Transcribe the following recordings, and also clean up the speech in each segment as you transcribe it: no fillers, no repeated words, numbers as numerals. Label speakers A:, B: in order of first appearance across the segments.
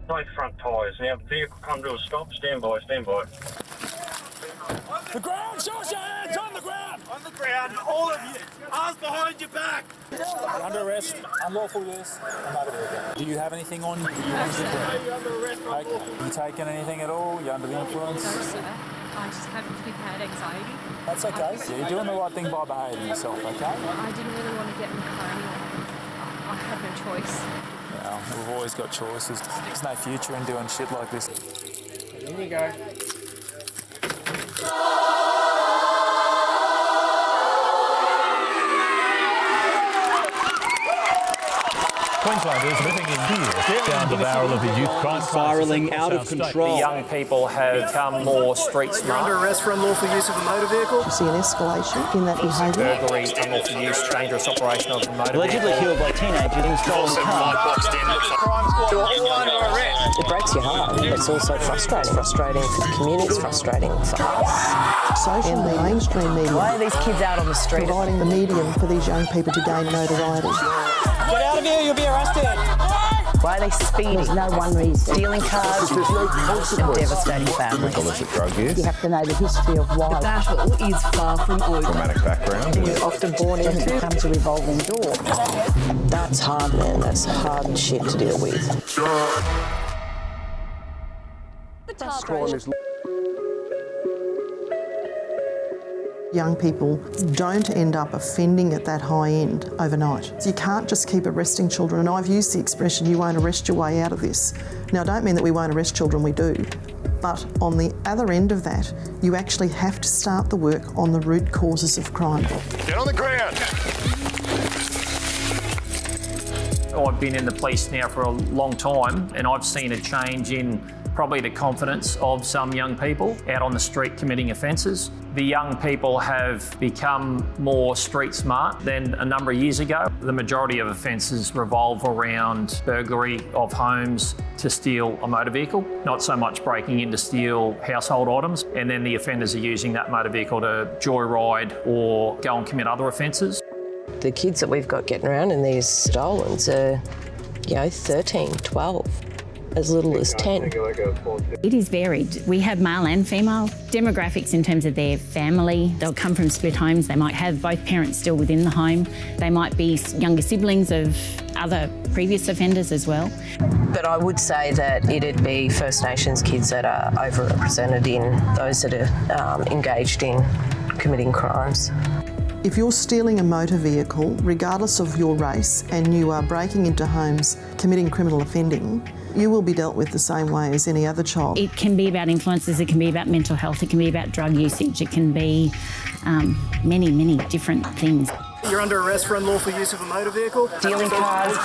A: both front tyres. Now, vehicle come to a stop. Stand by, stand by.
B: The ground! Show us your hands! On the ground!
C: On the ground, all of you. Arms behind your back.
B: You're under arrest, unlawful use, and motor vehicle. Do you have anything on you?
C: You're under arrest.
B: Okay. You taking anything at all? You under the influence?
D: No, sir. I just have bad anxiety.
B: That's okay. Yeah, you're doing the right thing by behaving yourself, okay?
D: I didn't really want to get in the car anyway. I had no choice.
B: Well, we've always got choices. There's no future in doing shit like this.
C: In you go.
E: Queenslanders living in fear down the barrel of the youth crime
F: spiralling out of control.
G: The young people have become more street smart.
C: You're under arrest for unlawful use of a motor vehicle.
H: You see an escalation in that behaviour.
G: Burglary, unlawful use, dangerous operation of a motor
F: Allegedly
G: vehicle.
F: killed by teenagers in stolen car.
C: You're all under arrest.
H: It breaks your heart. It's also frustrating. Frustrating for the community. It's frustrating for us. Social media, mainstream media.
F: Why are these kids out on the street?
H: Providing the medium for these young people to gain notoriety.
F: Get out of here, you'll be arrested. Why are they speeding?
H: There's no one reason.
F: Stealing cars
E: There's no consequence.
F: and devastating families.
E: Illicit drug use.
H: You have to know the history of why.
D: The battle is far from over.
E: Traumatic background.
H: You're often born into it becomes a revolving door. That's hard, man. That's hard shit to deal with. Young people don't end up offending at that high end overnight. So you can't just keep arresting children. And I've used the expression, you won't arrest your way out of this. Now, I don't mean that we won't arrest children, we do. But on the other end of that, you actually have to start the work on the root causes of crime.
E: Get on the ground.
G: I've been in the police now for a long time, and I've seen a change in probably the confidence of some young people out on the street committing offences. The young people have become more street smart than a number of years ago. The majority of offences revolve around burglary of homes to steal a motor vehicle, not so much breaking in to steal household items, and then the offenders are using that motor vehicle to joyride or go and commit other offences.
H: The kids that we've got getting around in these stolens are, 13, 12. As little as 10.
I: It is varied. We have male and female demographics in terms of their family. They'll come from split homes. They might have both parents still within the home. They might be younger siblings of other previous offenders as well.
H: But I would say that it'd be First Nations kids that are overrepresented in those that are engaged in committing crimes. If you're stealing a motor vehicle, regardless of your race, and you are breaking into homes committing criminal offending, you will be dealt with the same way as any other child.
I: It can be about influences, it can be about mental health, it can be about drug usage, it can be many, many different things.
C: You're under arrest for unlawful use of a motor vehicle.
F: Stealing cars.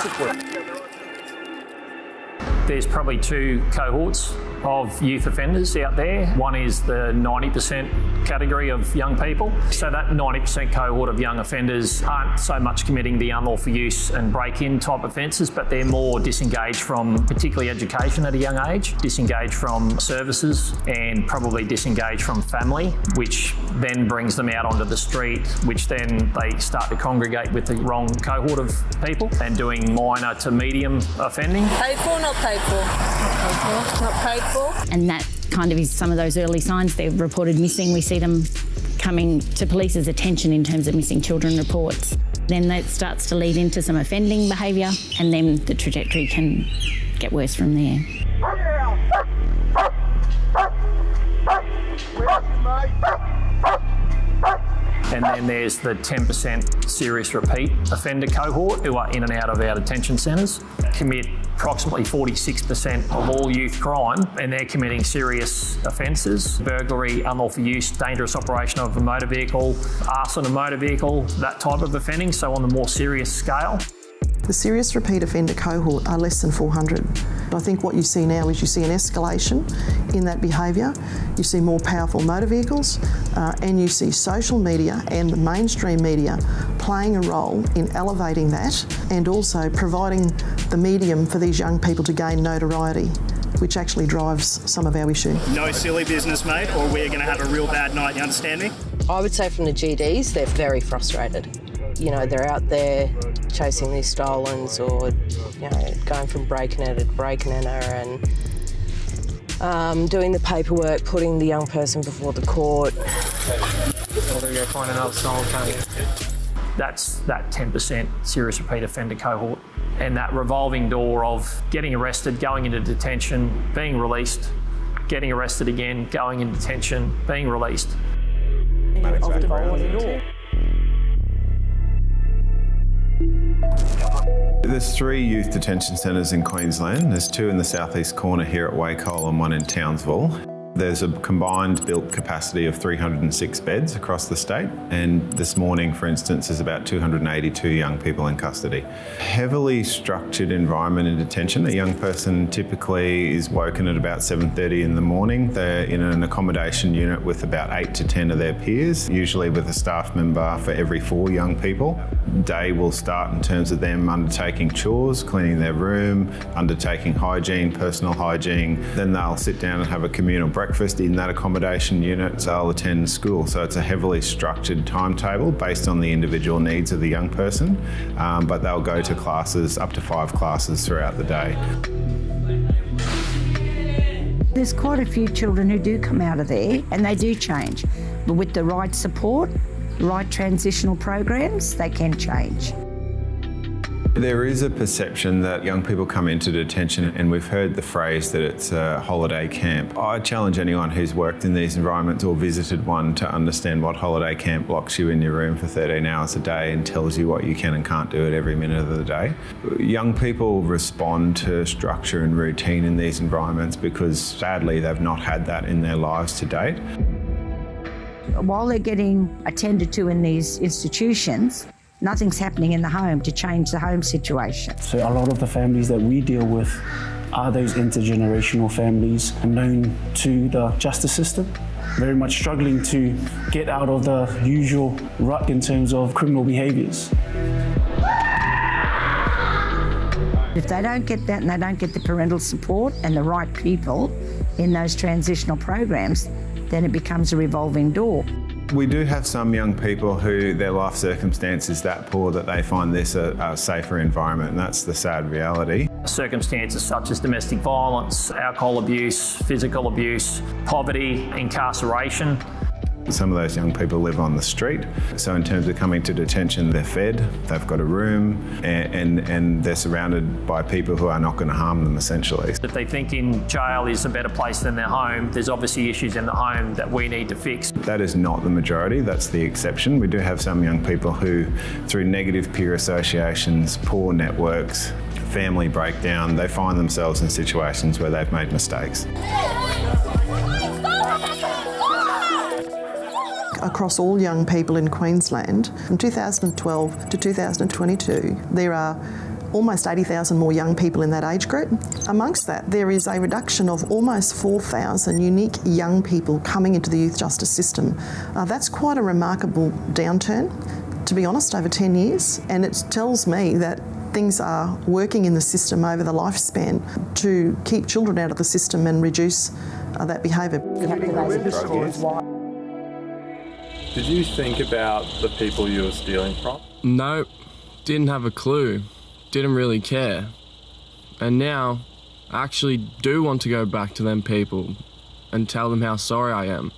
G: There's probably two cohorts of youth offenders out there. One is the 90% category of young people. So that 90% cohort of young offenders aren't so much committing the unlawful use and break-in type offences, but they're more disengaged from particularly education at a young age, disengaged from services and probably disengaged from family, which then brings them out onto the street, which then they start to congregate with the wrong cohort of people and doing minor to medium offending.
D: Paid for, not paid for. Not paid for.
I: And that kind of is some of those early signs. They're reported missing. We see them coming to police's attention in terms of missing children reports. Then that starts to lead into some offending behaviour, and then the trajectory can get worse from there.
G: And then there's the 10% serious repeat offender cohort who are in and out of our detention centres, commit approximately 46% of all youth crime, and they're committing serious offences: burglary, unlawful use, dangerous operation of a motor vehicle, arson of a motor vehicle, that type of offending, so on the more serious scale.
H: The serious repeat offender cohort are less than 400. I think what you see now is you see an escalation in that behaviour. You see more powerful motor vehicles, and you see social media and the mainstream media playing a role in elevating that and also providing the medium for these young people to gain notoriety, which actually drives some of our issue.
C: No silly business, mate, or we're going to have a real bad night, you understand me?
H: I would say from the GDs, they're very frustrated. They're out there
J: chasing these stolens or, you know, going from break-and-enter to break-and-enter and doing the paperwork, putting the young person before the court.
G: That's that 10% serious repeat offender cohort. And that revolving door of getting arrested, going into detention, being released, getting arrested again, going into detention, being released.
K: There's 3 youth detention centres in Queensland. There's 2 in the southeast corner here at Wacol and 1 in Townsville. There's a combined built capacity of 306 beds across the state, and this morning, for instance, there's about 282 young people in custody. Heavily structured environment in detention. A young person typically is woken at about 7:30 in the morning. They're in an accommodation unit with about 8 to 10 of their peers, usually with a staff member for every 4 young people. Day will start in terms of them undertaking chores, cleaning their room, undertaking hygiene, personal hygiene. Then they'll sit down and have a communal breakfast in that accommodation unit. They'll attend school. So it's a heavily structured timetable based on the individual needs of the young person, but they'll go to classes, up to 5 classes throughout the day.
L: There's quite a few children who do come out of there and they do change, but with the right support, right transitional programs, they can change.
K: There is a perception that young people come into detention, and we've heard the phrase that it's a holiday camp. I challenge anyone who's worked in these environments or visited one to understand what holiday camp locks you in your room for 13 hours a day and tells you what you can and can't do at every minute of the day. Young people respond to structure and routine in these environments because sadly they've not had that in their lives to date.
L: While they're getting attended to in these institutions, nothing's happening in the home to change the home situation.
M: So a lot of the families that we deal with are those intergenerational families known to the justice system, very much struggling to get out of the usual rut in terms of criminal behaviours.
L: If they don't get that and they don't get the parental support and the right people in those transitional programs, then it becomes a revolving door.
K: We do have some young people who their life circumstance is that poor that they find this a safer environment, and that's the sad reality.
G: Circumstances such as domestic violence, alcohol abuse, physical abuse, poverty, incarceration.
K: Some of those young people live on the street. So in terms of coming to detention, they're fed, they've got a room, and they're surrounded by people who are not going to harm them, essentially.
G: If they think in jail is a better place than their home, there's obviously issues in the home that we need to fix.
K: That is not the majority, that's the exception. We do have some young people who, through negative peer associations, poor networks, family breakdown, they find themselves in situations where they've made mistakes.
H: Across all young people in Queensland, from 2012 to 2022, there are almost 80,000 more young people in that age group. Amongst that, there is a reduction of almost 4,000 unique young people coming into the youth justice system. That's quite a remarkable downturn, to be honest, over 10 years, and it tells me that things are working in the system over the lifespan to keep children out of the system and reduce that behaviour.
N: Did you think about the people you were stealing from?
O: No, didn't have a clue. Didn't really care. And now, I actually do want to go back to them people and tell them how sorry I am.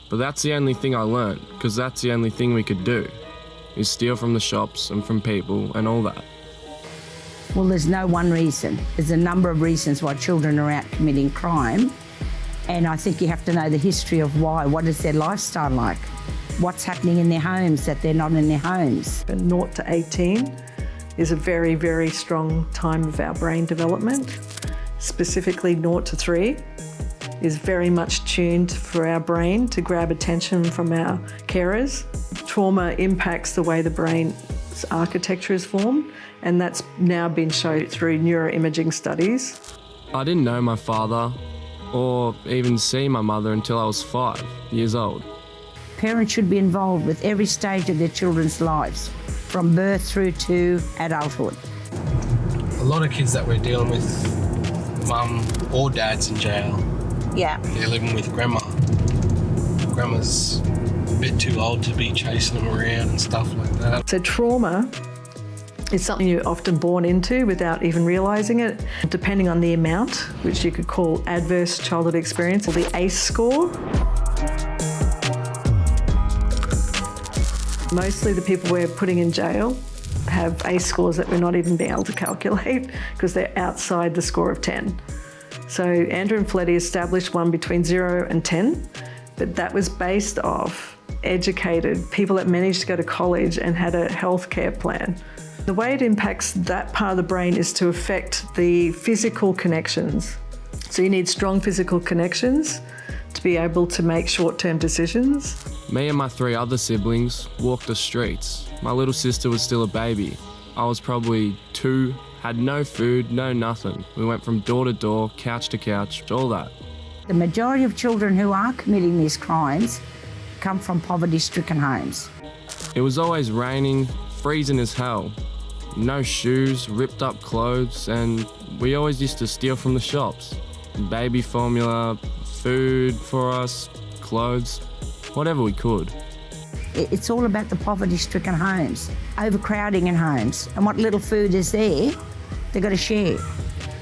O: But that's the only thing I learned, because that's the only thing we could do, is steal from the shops and from people and all that.
L: Well, there's no one reason. There's a number of reasons why children are out committing crime. And I think you have to know the history of why. What is their lifestyle like? What's happening in their homes that they're not in their homes?
P: 0 to 18 is a very, very strong time of our brain development. Specifically 0 to 3 is very much tuned for our brain to grab attention from our carers. Trauma impacts the way the brain's architecture is formed, and that's now been shown through neuroimaging studies.
O: I didn't know my father or even see my mother until I was 5 years old.
L: Parents should be involved with every stage of their children's lives, from birth through to adulthood.
Q: A lot of kids that we're dealing with, mum or dad's in jail.
L: Yeah.
Q: They're living with grandma. Grandma's a bit too old to be chasing them around and stuff like that.
P: So trauma It's something you're often born into without even realising it, depending on the amount, which you could call adverse childhood experience, or the ACE score. Mostly the people we're putting in jail have ACE scores that we're not even being able to calculate because they're outside the score of 10. So Andrew and Fletty established one between 0 and 10, but that was based off educated people that managed to go to college and had a healthcare plan. The way it impacts that part of the brain is to affect the physical connections. So you need strong physical connections to be able to make short-term decisions.
O: Me and my 3 other siblings walked the streets. My little sister was still a baby. I was probably 2, had no food, no nothing. We went from door to door, couch to couch, all that.
L: The majority of children who are committing these crimes come from poverty-stricken homes.
O: It was always raining, freezing as hell. No shoes, ripped up clothes, and we always used to steal from the shops. Baby formula, food for us, clothes, whatever we could.
L: It's all about the poverty-stricken homes, overcrowding in homes, and what little food is there, they've got to share.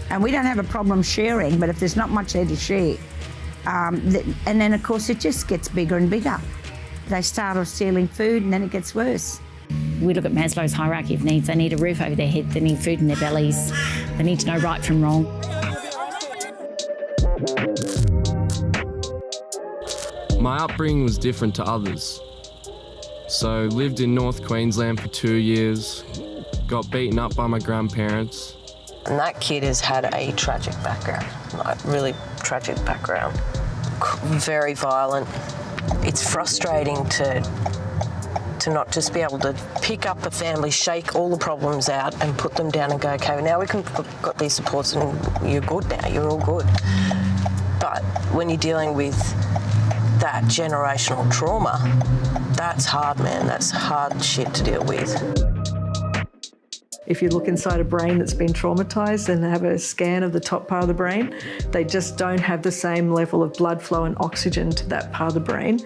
L: And we don't have a problem sharing, but if there's not much there to share, and then of course it just gets bigger and bigger. They start off stealing food and then it gets worse.
I: We look at Maslow's hierarchy of needs. They need a roof over their head, they need food in their bellies, they need to know right from wrong.
O: My upbringing was different to others. So lived in North Queensland for 2 years, got beaten up by my grandparents.
J: And that kid has had a tragic background, like really tragic background. Very violent. It's frustrating to not just be able to pick up a family, shake all the problems out and put them down and go, okay, now we've got these supports and you're good now, you're all good. But when you're dealing with that generational trauma, that's hard, man. That's hard shit to deal with.
P: If you look inside a brain that's been traumatised and have a scan of the top part of the brain, they just don't have the same level of blood flow and oxygen to that part of the brain,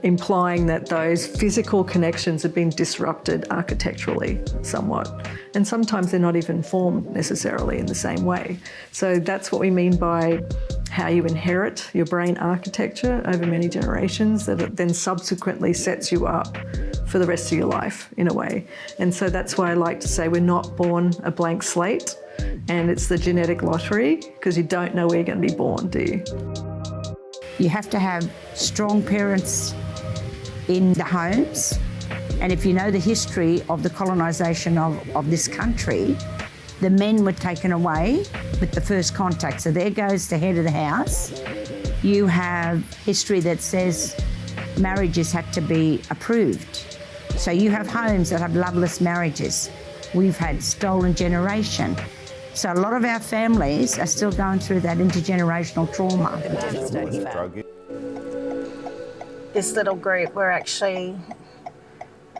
P: implying that those physical connections have been disrupted architecturally somewhat. And sometimes they're not even formed necessarily in the same way. So that's what we mean by how you inherit your brain architecture over many generations that then subsequently sets you up for the rest of your life in a way. And so that's why I like to say we're not born a blank slate, and it's the genetic lottery because you don't know where you're going to be born, do you?
L: You have to have strong parents in the homes, and if you know the history of the colonisation of this country, the men were taken away with the first contact. So there goes the head of the house. You have history that says marriages had to be approved. So you have homes that have loveless marriages. We've had stolen generation. So a lot of our families are still going through that intergenerational trauma.
R: This little group, we're actually,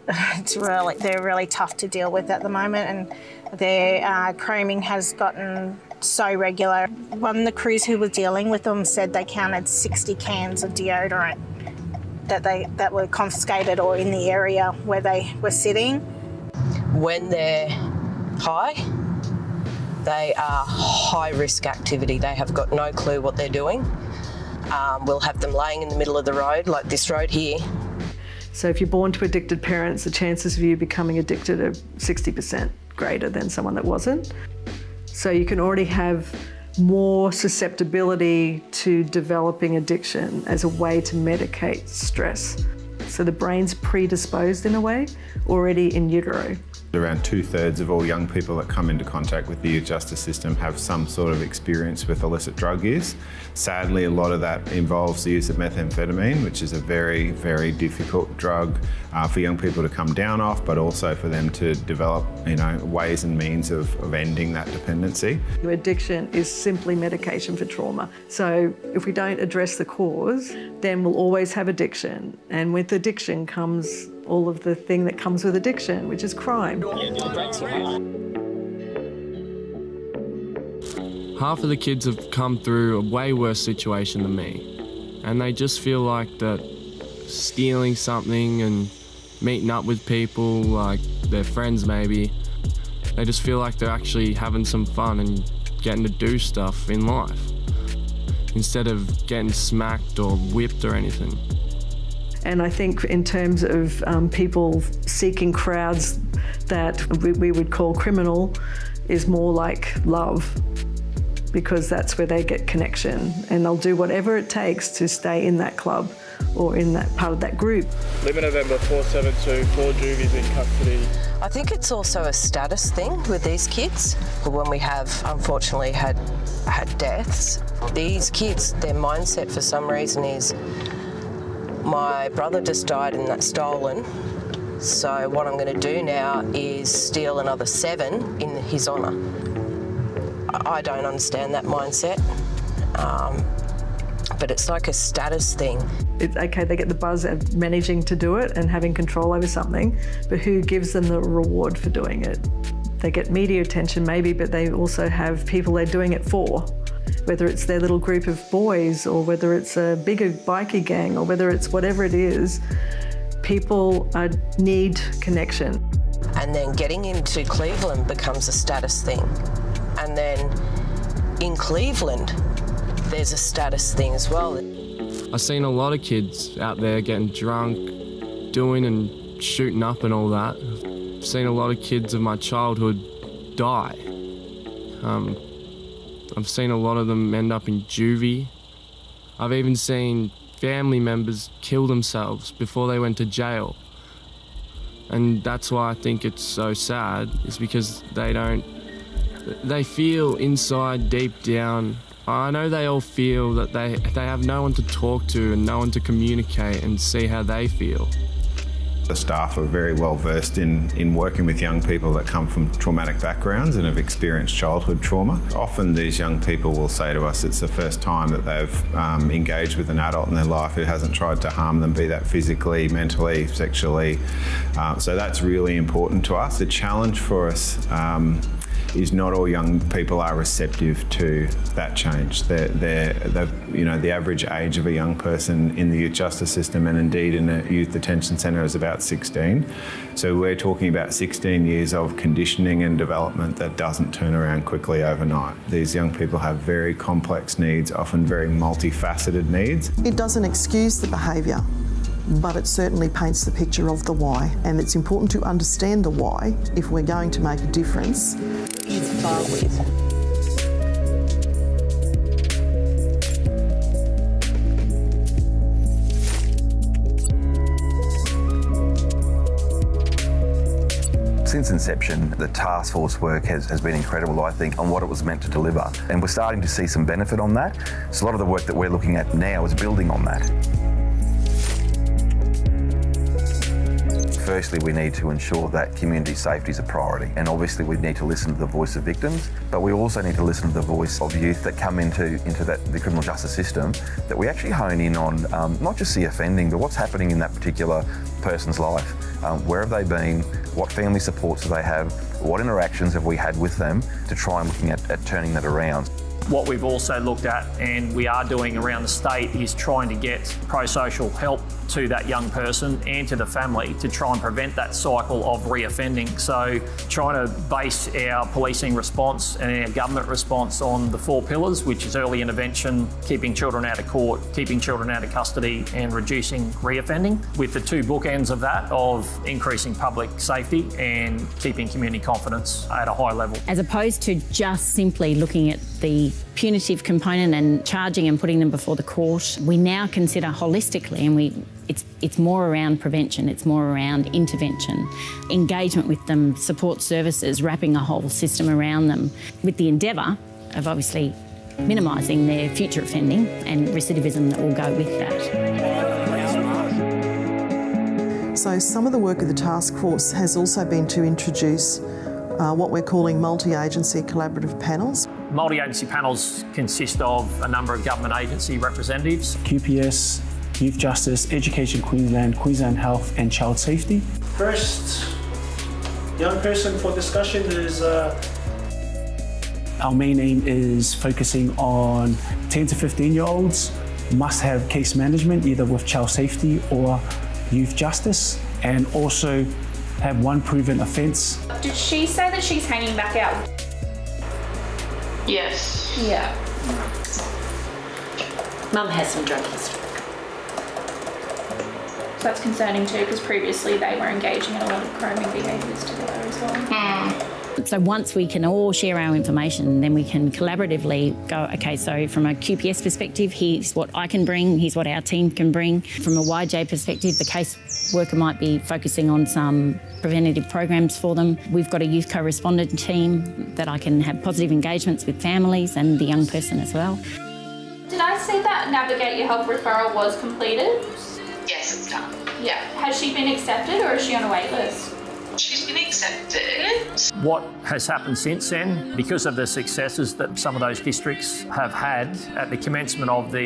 R: they're really tough to deal with at the moment, and their chroming has gotten so regular. One of the crews who was dealing with them said they counted 60 cans of deodorant that were confiscated or in the area where they were sitting.
J: When they're high, they are high-risk activity. They have got no clue what they're doing. We'll have them laying in the middle of the road, like this road here.
P: So if you're born to addicted parents, the chances of you becoming addicted are 60% greater than someone that wasn't. So you can already have more susceptibility to developing addiction as a way to medicate stress. So the brain's predisposed in a way already in utero.
K: Around 2/3 of all young people that come into contact with the youth justice system have some sort of experience with illicit drug use. Sadly, a lot of that involves the use of methamphetamine, which is a very, very difficult drug for young people to come down off, but also for them to develop, ways and means of ending that dependency.
P: Your addiction is simply medication for trauma. So if we don't address the cause, then we'll always have addiction. And with addiction comes all of the thing that comes with addiction, which is crime.
O: Half of the kids have come through a way worse situation than me, and they just feel like that stealing something and meeting up with people, like their friends maybe, They just feel like they're actually having some fun and getting to do stuff in life, instead of getting smacked or whipped or anything.
P: And I think in terms of people seeking crowds that we would call criminal is more like love, because that's where they get connection, and they'll do whatever it takes to stay in that club or in that part of that group.
S: Living November 472, 4 juvies in custody.
J: I think it's also a status thing with these kids. When we have, unfortunately, had deaths, these kids, their mindset for some reason is, my brother just died and that's stolen, so what I'm going to do now is steal another 7 in his honour. I don't understand that mindset, but it's like a status thing.
P: It's okay, they get the buzz of managing to do it and having control over something, but who gives them the reward for doing it? They get media attention maybe, but they also have people they're doing it for. Whether it's their little group of boys or whether it's a bigger bikie gang or whether it's whatever it is, people need connection.
J: And then getting into Cleveland becomes a status thing. And then in Cleveland, there's a status thing as well.
O: I've seen a lot of kids out there getting drunk, doing and shooting up and all that. I've seen a lot of kids of my childhood die. I've seen a lot of them end up in juvie. I've even seen family members kill themselves before they went to jail. And that's why I think it's so sad, is because they feel inside, deep down, I know they all feel that they have no one to talk to and no one to communicate and see how they feel.
K: The staff are very well versed in working with young people that come from traumatic backgrounds and have experienced childhood trauma. Often these young people will say to us it's the first time that they've engaged with an adult in their life who hasn't tried to harm them, be that physically, mentally, sexually. So that's really important to us. The challenge for us is not all young people are receptive to that change. The average age of a young person in the youth justice system and indeed in a youth detention centre is about 16. So we're talking about 16 years of conditioning and development that doesn't turn around quickly overnight. These young people have very complex needs, often very multifaceted needs.
H: It doesn't excuse the behaviour, but it certainly paints the picture of the why. And it's important to understand the why if we're going to make a difference.
J: Is far with.
T: Since inception, the task force work has been incredible, I think, on what it was meant to deliver. And we're starting to see some benefit on that. So a lot of the work that we're looking at now is building on that. Firstly, we need to ensure that community safety is a priority, and obviously we need to listen to the voice of victims, but we also need to listen to the voice of youth that come into the criminal justice system, that we actually hone in on not just the offending, but what's happening in that particular person's life. Where have they been? What family supports do they have? What interactions have we had with them to try and looking at turning that around?
G: What we've also looked at, and we are doing around the state, is trying to get pro-social help to that young person and to the family to try and prevent that cycle of reoffending. So trying to base our policing response and our government response on the 4 pillars, which is early intervention, keeping children out of court, keeping children out of custody and reducing reoffending, with the 2 bookends of that of increasing public safety and keeping community confidence at a high level.
I: As opposed to just simply looking at the punitive component and charging and putting them before the court, we now consider holistically, and it's more around prevention, it's more around intervention, engagement with them, support services, wrapping a whole system around them, with the endeavour of obviously minimising their future offending and recidivism that will go with that.
H: So some of the work of the task force has also been to introduce what we're calling multi-agency collaborative panels.
G: Multi-agency panels consist of a number of government agency representatives.
M: QPS, Youth Justice, Education Queensland, Queensland Health and Child Safety.
F: First young person for discussion is...
M: Our main aim is focusing on 10 to 15-year-olds, must have case management either with child safety or youth justice, and also have one proven offence.
D: Did she say that she's hanging back out?
U: Yes.
D: Yeah.
U: Mum has some drug history.
D: So that's concerning too, because previously they were engaging in a lot of grooming behaviours together as well.
I: So once we can all share our information, then we can collaboratively go, okay, so from a QPS perspective, here's what I can bring, here's what our team can bring. From a YJ perspective, the caseworker might be focusing on some preventative programs for them. We've got a youth co-respondent team that I can have positive engagements with families and the young person as well.
D: Did I see that Navigate Your Health referral was completed?
U: Yes, it's done.
D: Yeah. Has she been accepted or is she on a wait list?
U: She's been accepted.
G: What has happened since then, because of the successes that some of those districts have had at the commencement of the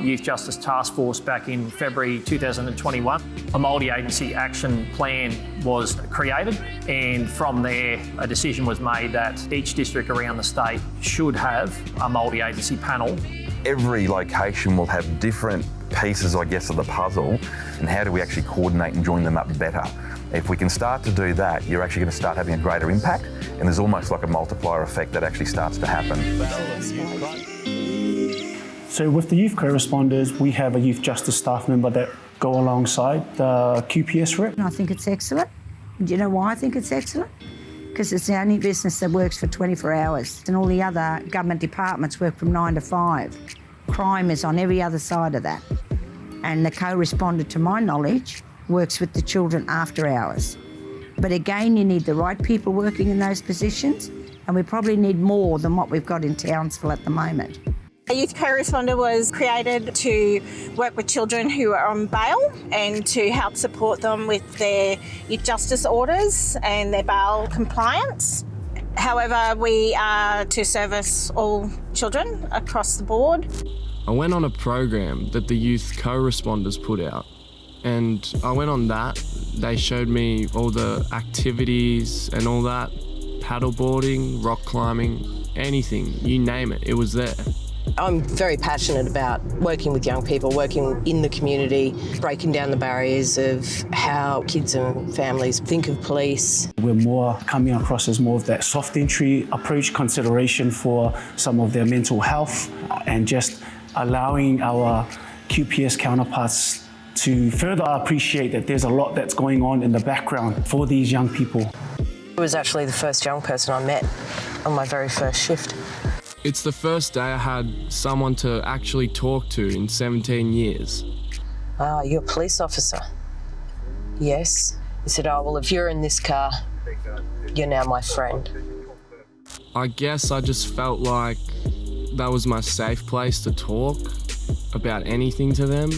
G: Youth Justice Task Force back in February 2021, a multi-agency action plan was created, and from there a decision was made that each district around the state should have a multi-agency panel.
T: Every location will have different pieces, I guess, of the puzzle, and how do we actually coordinate and join them up better? If we can start to do that, you're actually going to start having a greater impact, and there's almost like a multiplier effect that actually starts to happen.
M: So with the youth co-responders, we have a youth justice staff member that go alongside the QPS rep.
L: I think it's excellent. Do you know why I think it's excellent? Because it's the only business that works for 24 hours, and all the other government departments work from 9 to 5. Crime is on every other side of that. And the co-responder, to my knowledge, works with the children after hours. But again, you need the right people working in those positions, and we probably need more than what we've got in Townsville at the moment.
R: A youth co-responder was created to work with children who are on bail and to help support them with their youth justice orders and their bail compliance. However, we are to service all children across the board.
O: I went on a program that the youth co-responders put out, and I went on that. They showed me all the activities and all that, paddleboarding, rock climbing, anything, you name it, it was there.
J: I'm very passionate about working with young people, working in the community, breaking down the barriers of how kids and families think of police.
M: We're more coming across as more of that soft entry approach, consideration for some of their mental health, and just allowing our QPS counterparts to further appreciate that there's a lot that's going on in the background for these young people.
J: I was actually the first young person I met on my very first shift.
O: It's the first day I had someone to actually talk to in 17 years.
J: Ah, you're a police officer? Yes. He said, oh, well, if you're in this car, you're now my friend.
O: I guess I just felt like that was my safe place to talk about anything to them.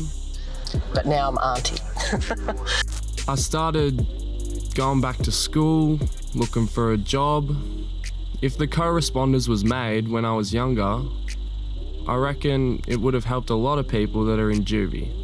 J: But now I'm auntie.
O: I started going back to school, looking for a job. If the co-responders was made when I was younger, I reckon it would have helped a lot of people that are in juvie.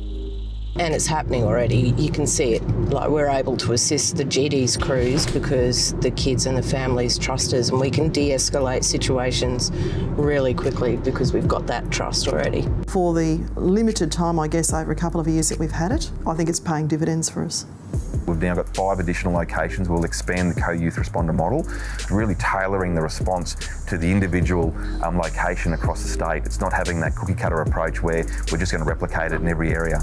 J: And it's happening already. You can see it. Like, we're able to assist the GD's crews because the kids and the families trust us, and we can de-escalate situations really quickly because we've got that trust already.
H: For the limited time, I guess, over a couple of years that we've had it, I think it's paying dividends for us.
T: We've now got 5 additional locations. We'll expand the co-youth responder model, really tailoring the response to the individual location across the state. It's not having that cookie cutter approach where we're just going to replicate it in every area.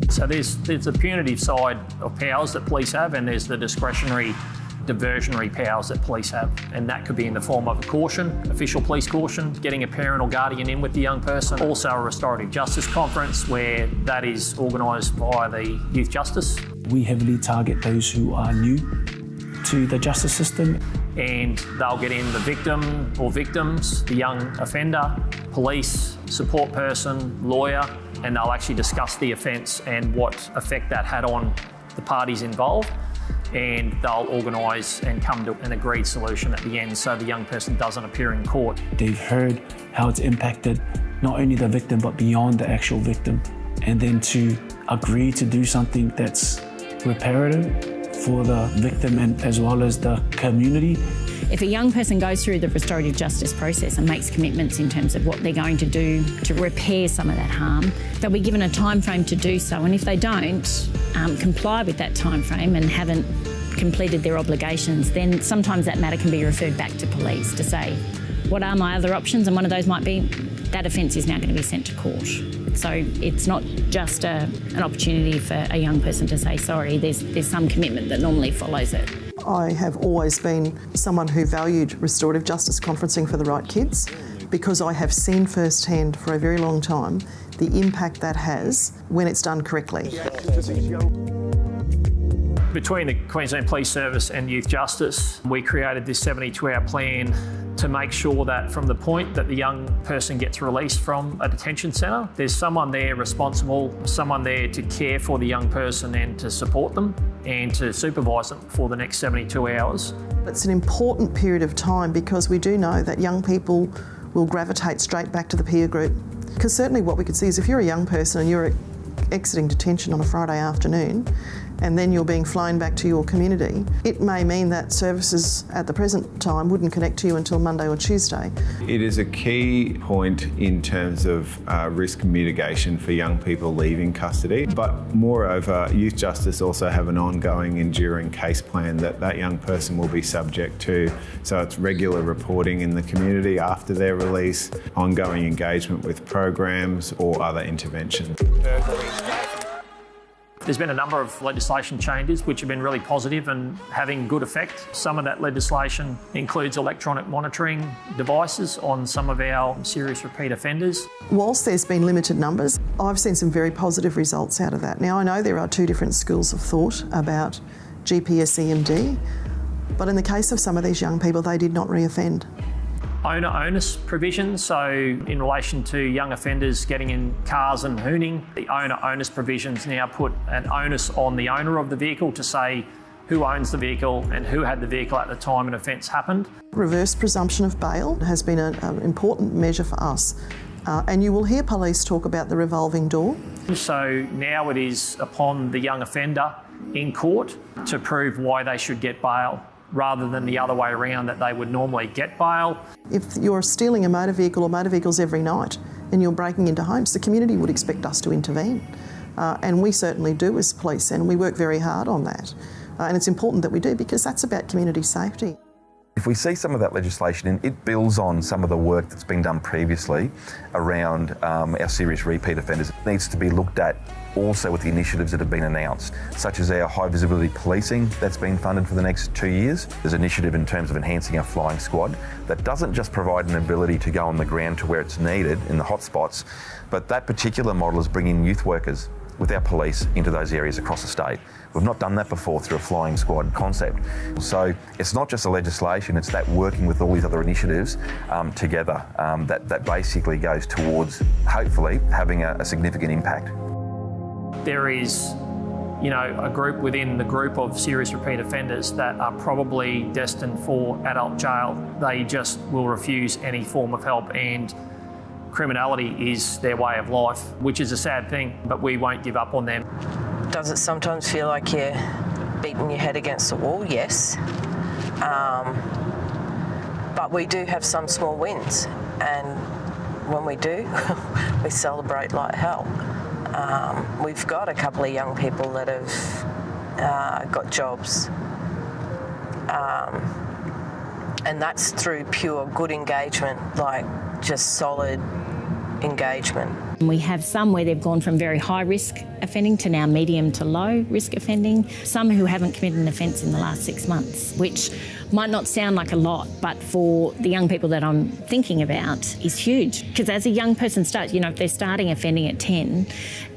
G: So there's a punitive side of powers that police have, and there's the discretionary, diversionary powers that police have, and that could be in the form of a caution, official police caution, getting a parent or guardian in with the young person, also a restorative justice conference where that is organised via the youth justice.
M: We heavily target those who are new to the justice system.
G: And they'll get in the victim or victims, the young offender, police, support person, lawyer, and they'll actually discuss the offence and what effect that had on the parties involved. And they'll organise and come to an agreed solution at the end so the young person doesn't appear in court.
M: They've heard how it's impacted not only the victim but beyond the actual victim, and then to agree to do something that's reparative for the victim and as well as the community,
I: If a young person goes through the restorative justice process and makes commitments in terms of what they're going to do to repair some of that harm, they'll be given a time frame to do so. And if they don't comply with that time frame and haven't completed their obligations, then sometimes that matter can be referred back to police to say, what are my other options? And one of those might be that offence is now going to be sent to court. So it's not just an opportunity for a young person to say sorry, there's some commitment that normally follows it.
H: I have always been someone who valued restorative justice conferencing for the right kids because I have seen firsthand for a very long time the impact that has when it's done correctly.
G: Between the Queensland Police Service and Youth Justice, we created this 72-hour plan to make sure that from the point that the young person gets released from a detention centre, there's someone there responsible, someone there to care for the young person and to support them and to supervise them for the next 72 hours.
H: It's an important period of time because we do know that young people will gravitate straight back to the peer group. Because certainly what we could see is if you're a young person and you're exiting detention on a Friday afternoon and then you're being flown back to your community, it may mean that services at the present time wouldn't connect to you until Monday or Tuesday.
K: It is a key point in terms of risk mitigation for young people leaving custody, but moreover, Youth Justice also have an ongoing enduring case plan that young person will be subject to. So it's regular reporting in the community after their release, ongoing engagement with programs or other interventions.
G: There's been a number of legislation changes which have been really positive and having good effect. Some of that legislation includes electronic monitoring devices on some of our serious repeat offenders.
H: Whilst there's been limited numbers, I've seen some very positive results out of that. Now, I know there are two different schools of thought about GPS EMD, but in the case of some of these young people, they did not reoffend.
G: Owner-onus provisions, so in relation to young offenders getting in cars and hooning, the owner-onus provisions now put an onus on the owner of the vehicle to say who owns the vehicle and who had the vehicle at the time an offence happened.
H: Reverse presumption of bail has been an important measure for us. And you will hear police talk about the revolving door.
G: So now it is upon the young offender in court to prove why they should get bail, rather than the other way around, that they would normally get bail.
H: If you're stealing a motor vehicle or motor vehicles every night and you're breaking into homes, the community would expect us to intervene. And we certainly do as police, and we work very hard on that. And it's important that we do because that's about community safety.
T: If we see some of that legislation, it builds on some of the work that's been done previously around our serious repeat offenders. It needs to be looked at also with the initiatives that have been announced, such as our high visibility policing that's been funded for the next 2 years. There's an initiative in terms of enhancing our flying squad that doesn't just provide an ability to go on the ground to where it's needed in the hotspots, but that particular model is bringing youth workers with our police into those areas across the state. We've not done that before through a flying squad concept. So it's not just the legislation, it's that working with all these other initiatives together that basically goes towards, hopefully, having a significant impact.
G: There is, a group within the group of serious repeat offenders that are probably destined for adult jail. They just will refuse any form of help, and criminality is their way of life, which is a sad thing, but we won't give up on them.
J: Does it sometimes feel like you're beating your head against the wall? Yes. But we do have some small wins, and when we do, we celebrate like hell. We've got a couple of young people that have got jobs, and that's through pure good engagement, like just solid engagement.
I: We have some where they've gone from very high risk offending to now medium to low risk offending, some who haven't committed an offence in the last 6 months, which might not sound like a lot, but for the young people that I'm thinking about is huge. Because as a young person starts, if they're starting offending at 10,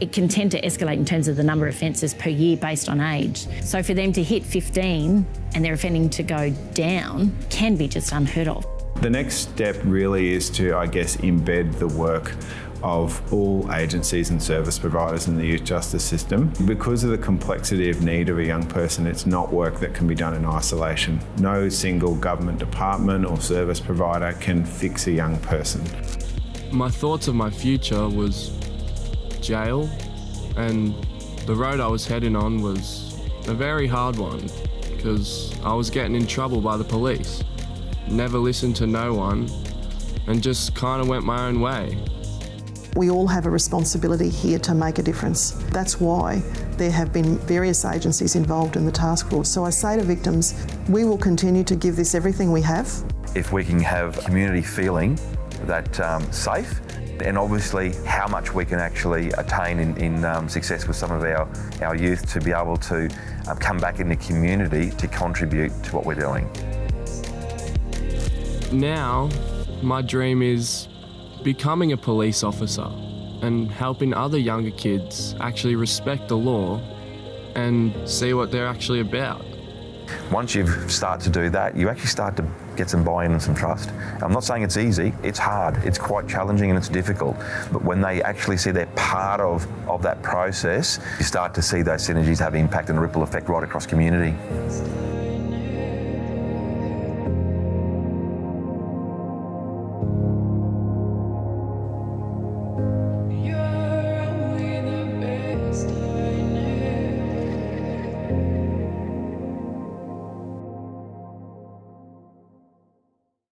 I: it can tend to escalate in terms of the number of offences per year based on age. So for them to hit 15 and their offending to go down can be just unheard of.
K: The next step really is to, embed the work of all agencies and service providers in the youth justice system. Because of the complexity of need of a young person, it's not work that can be done in isolation. No single government department or service provider can fix a young person.
O: My thoughts of my future was jail, and the road I was heading on was a very hard one because I was getting in trouble by the police. never listened to no one, and just kind of went my own way.
H: We all have a responsibility here to make a difference. That's why there have been various agencies involved in the task force. So I say to victims, we will continue to give this everything we have.
T: If we can have community feeling that safe, and obviously how much we can actually attain in success with some of our youth to be able to come back in the community to contribute to what we're doing.
O: Now, my dream is becoming a police officer and helping other younger kids actually respect the law and see what they're actually about.
T: Once you start to do that, you actually start to get some buy-in and some trust. I'm not saying it's easy, it's hard, it's quite challenging and it's difficult, but when they actually see they're part of that process, you start to see those synergies have impact and ripple effect right across community.